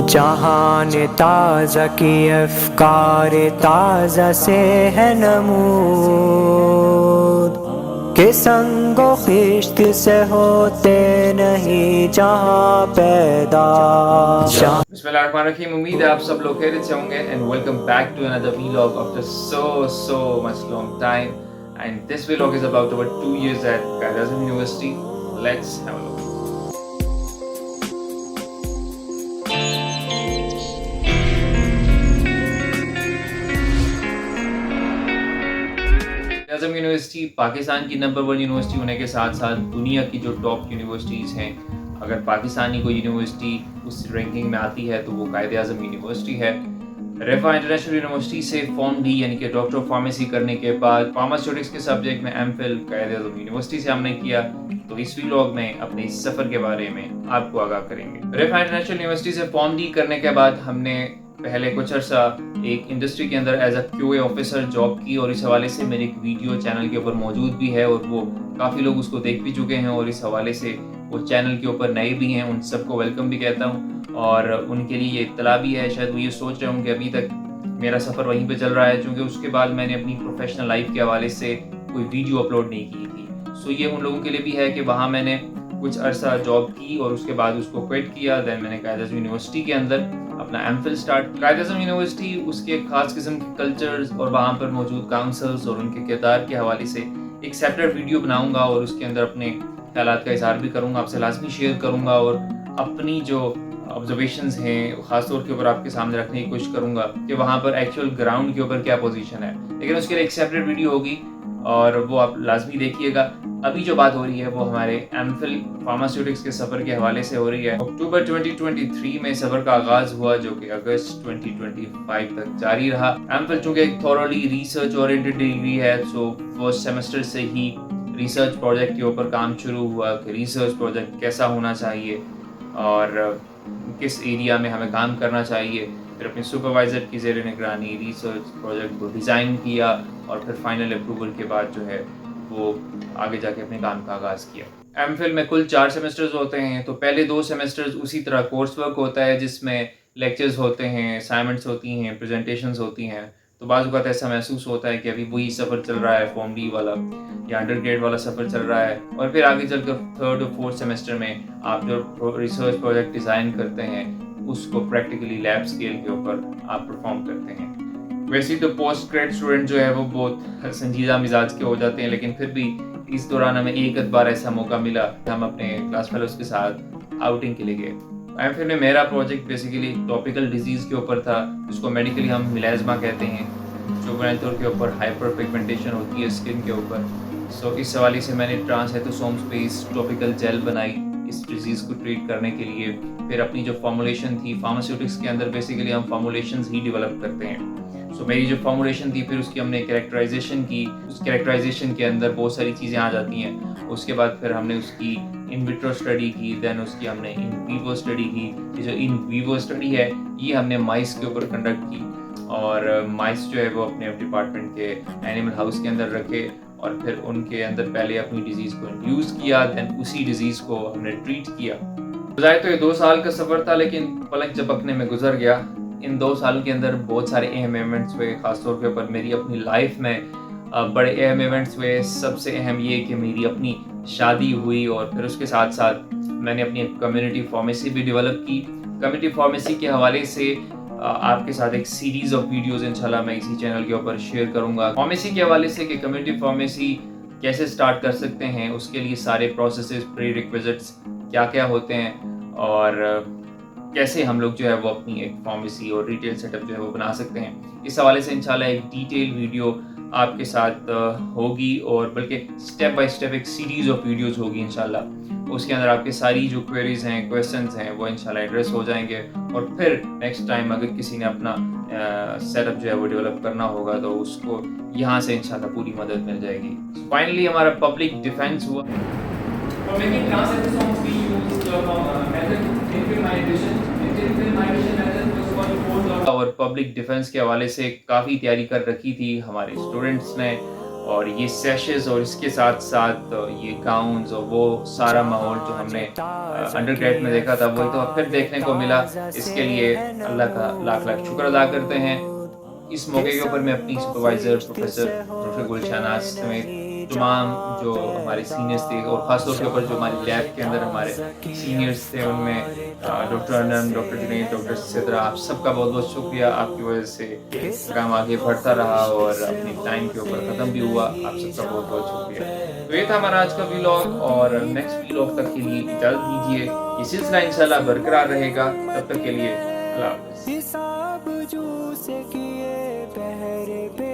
جہان تازہ کی افکار تازہ سے ہے نمود کہ سنگ و خشت سے ہوتے نہیں جہاں پیدا. بسم اللہ الرحمن الرحیم. امید ہے آپ سب لوگ خیریت سے ہوں گے and welcome back to another vlog after so much long time, and this vlog is about our 2 years at Quaid Azam University. Let's have a look. Azam university Pakistan کی نمبر 1 یونیورسٹی ہونے کے ساتھ ساتھ دنیا کی جو ٹاپ یونیورسٹیز ہیں، اگر پاکستانی کوئی یونیورسٹی اس رینکنگ میں آتی ہے تو وہ قائد اعظم یونیورسٹی ہے. ریفا انٹرنیشنل یونیورسٹی سے فارم ڈی یعنی کہ ڈاکٹر آف فارمیسی کرنے کے بعد فارماسیوٹکس کے سبجیکٹ میں M Phil Quaid Azam university سے ہم نے کیا. تو اس ویلاگ میں اپنے اس سفر کے بارے میں آپ کو آگاہ کریں گے. ریفا انٹرنیشنل یونیورسٹی سے فارم ڈی کرنے کے بعد ہم نے پہلے کچھ عرصہ ایک انڈسٹری کے اندر as a Q A officer job کی، اور اس حوالے سے میری ایک ویڈیو چینل کے اوپر موجود بھی ہے اور وہ کافی لوگ اس کو دیکھ بھی چکے ہیں، اور اس حوالے سے وہ چینل کے اوپر نئے بھی ہیں، ان سب کو ویلکم بھی کہتا ہوں اور ان کے لیے یہ اطلاع بھی ہے. شاید وہ یہ سوچ رہے ہوں کہ ابھی تک میرا سفر وہیں پہ چل رہا ہے، چونکہ اس کے بعد میں نے اپنی پروفیشنل لائف کے حوالے سے کوئی ویڈیو اپلوڈ نہیں کی تھی. سو یہ ان لوگوں کے لیے بھی ہے کہ وہاں میں نے کچھ عرصہ جاب کی اور اس کے بعد اس کو کوئٹ کیا. دین میں نے قائد اعظم یونیورسٹی کے اندر اپنا M Phil start. Quaid Azam university اس کے خاص قسم کے کلچرز اور وہاں پر موجود کاؤنسلز اور ان کے کردار کے حوالے سے ایک سیپریٹ ویڈیو بناؤں گا اور اس کے اندر اپنے خیالات کا اظہار بھی کروں گا، آپ سے لازمی شیئر کروں گا اور اپنی جو آبزرویشنز ہیں خاص طور کے اوپر آپ کے سامنے رکھنے کی کوشش کروں گا کہ وہاں پر ایکچوئل گراؤنڈ کے اوپر کیا پوزیشن ہے. لیکن اس کے لیے ایک سیپریٹ ویڈیو ہوگی اور وہ آپ لازمی دیکھیے گا. ابھی جو بات ہو رہی ہے وہ ہمارے ایم فل فارماسیوٹکس کے سفر کے حوالے سے ہو رہی ہے. اکتوبر 2023 میں سفر کا آغاز ہوا جو کہ اگست 2025 تک جاری رہا. ایم فل چونکہ ایک تھورلی ریسرچ اورینٹڈ ڈگری ہے، سو فرسٹ سیمسٹر سے ہی ریسرچ پروجیکٹ کے اوپر کام شروع ہوا کہ ریسرچ پروجیکٹ کیسا ہونا چاہیے اور کس ایریا میں ہمیں کام کرنا چاہیے. پھر اپنے سپروائزر کی زیر نگرانی ریسرچ پروجیکٹ کو ڈیزائن کیا اور پھر فائنل اپروول کے بعد جو ہے وہ آگے جا کے اپنے کام کا آغاز کیا. ایم فل میں کل 4 سیمسٹرز ہوتے ہیں. تو پہلے 2 سیمسٹرز اسی طرح کورس ورک ہوتا ہے جس میں لیکچرز ہوتے ہیں، اسائنمنٹس ہوتی ہیں، پریزنٹیشنز ہوتی ہیں. تو بعض اوقات ایسا محسوس ہوتا ہے کہ ابھی وہی سفر چل رہا ہے، فارم ڈی والا یا انڈر گریڈ والا سفر چل رہا ہے. اور پھر آگے چل کر 3rd اور 4th سیمسٹر میں آپ جو ریسرچ پروجیکٹ ڈیزائن کرتے ہیں اس کو پریکٹیکلی لیب اسکیل کے اوپر آپ پرفارم کرتے ہیں. ویسے تو پوسٹ گریڈ اسٹوڈنٹ جو ہے وہ بہت سنجیدہ مزاج کے ہو جاتے ہیں، لیکن پھر بھی اس دوران ہمیں ایک بار ایسا موقع ملا کہ ہم اپنے کلاس فیلوز کے ساتھ آؤٹنگ کے لیے گئے. ایم فل میں میرا پروجیکٹ بیسیکلی ٹاپیکل ڈیزیز کے اوپر تھا جس کو میڈیکلی ہم میلازما کہتے ہیں، جو بنیادی طور کے اوپر ہائپر پگمنٹیشن ہوتی ہے اسکن کے اوپر. سو اس حوالے سے میں نے ٹرانس بیس ٹاپیکل جیل بنائی اس ڈیزیز کو ٹریٹ کرنے کے لیے. پھر اپنی جو فارمولیشن تھی فارماسیوٹکس کے اندر بیسیکلی ہم فارمولیشنز ہی ڈیولپ کرتے ہیں. سو میری جو فارمولیشن تھی پھر اس کی ہم نے کریکٹرائزیشن کی. اس کریکٹرائزیشن کے اندر بہت ساری چیزیں آ جاتی ہیں. اس کے بعد پھر ہم نے اس کی ان ویٹرو اسٹڈی کی، دین اس کی ہم نے ان ویوو اسٹڈی کی. یہ جو ان ویوو اسٹڈی ہے یہ ہم نے مائس کے اوپر کنڈکٹ کی، اور مائس جو ہے وہ اپنے ڈپارٹمنٹ کے اینیمل ہاؤس کے اندر رکھے اور پھر ان کے اندر پہلے اپنی ڈیزیز کو انڈیوس کیا، دین اسی ڈیزیز کو ہم نے ٹریٹ کیا. بظاہر تو یہ 2 سال کا سفر تھا لیکن پلک جھپکنے میں گزر گیا. ان 2 سالوں کے اندر بہت سارے اہم ایونٹس ہوئے، خاص طور کے اوپر میری اپنی لائف میں بڑے اہم ایونٹس ہوئے. سب سے اہم یہ کہ میری اپنی شادی ہوئی اور پھر اس کے ساتھ ساتھ میں نے اپنی کمیونٹی فارمیسی بھی ڈیولپ کی. کمیونٹی فارمیسی کے حوالے سے آپ کے ساتھ ایک سیریز آف ویڈیوز انشاءاللہ میں اسی چینل کے اوپر شیئر کروں گا. فارمیسی کے حوالے سے کہ کمیونٹی فارمیسی کیسے سٹارٹ کر سکتے ہیں، اس کے لیے سارے پروسیسز پری ریکویزٹس کیا کیا ہوتے ہیں اور کیسے ہم لوگ جو ہے وہ اپنی ایک فارمیسی اور ریٹیل سیٹ اپ جو ہے وہ بنا سکتے ہیں. اس حوالے سے انشاءاللہ ایک ڈیٹیل ویڈیو آپ کے ساتھ ہوگی، اور بلکہ سٹیپ بائی سٹیپ ایک سیریز آف ویڈیوز ہوگی انشاءاللہ. اس کے اندر آپ کے ساری جو کوئریز ہیں، کویسچنز ہیں وہ انشاءاللہ ایڈریس ہو جائیں گے. اور پھر نیکسٹ ٹائم اگر کسی نے اپنا سیٹ اپ جو ہے وہ ڈیولپ کرنا ہوگا تو اس کو یہاں سے انشاءاللہ پوری مدد مل جائے گی. فائنلی ہمارا پبلک ڈیفینس ہوا. اور پبلک ڈیفنس کے حوالے سے کافی تیاری کر رکھی تھی ہمارے اسٹوڈنٹس نے، اور یہ سیشز اور اس کے ساتھ ساتھ یہ گاؤنز اور وہ سارا ماحول جو ہم نے انڈر گریڈ میں دیکھا تھا وہی تو پھر دیکھنے کو ملا. اس کے لیے اللہ کا لاکھ لاکھ شکر ادا کرتے ہیں. اس موقع کے اوپر میں اپنی سپروائزر پروفیسر ڈاکٹر گل شہناز سمیت تمام جو ہمارے سینئرز تھے اور خاص طور کے اوپر جو ہماری لیب کے اندر ہمارے سینئرز تھے ان میں ڈاکٹر انم، ڈاکٹر جنید، ڈاکٹر سدرا، آپ سب کا بہت بہت شکریہ. آپ کی وجہ سے کام آگے بڑھتا رہا اور اپنی ٹائم کے اوپر ختم بھی ہوا. آپ سب کا بہت بہت شکریہ. تو یہ تھا ہمارا آج کا ولاگ اور نیکسٹ ولاگ تک کے لیے اجازت دیجیے. یہ سلسلہ انشاءاللہ برقرار رہے گا. تب تک کے لیے اللہ حافظ. حساب جو سے کیے پہرے پہ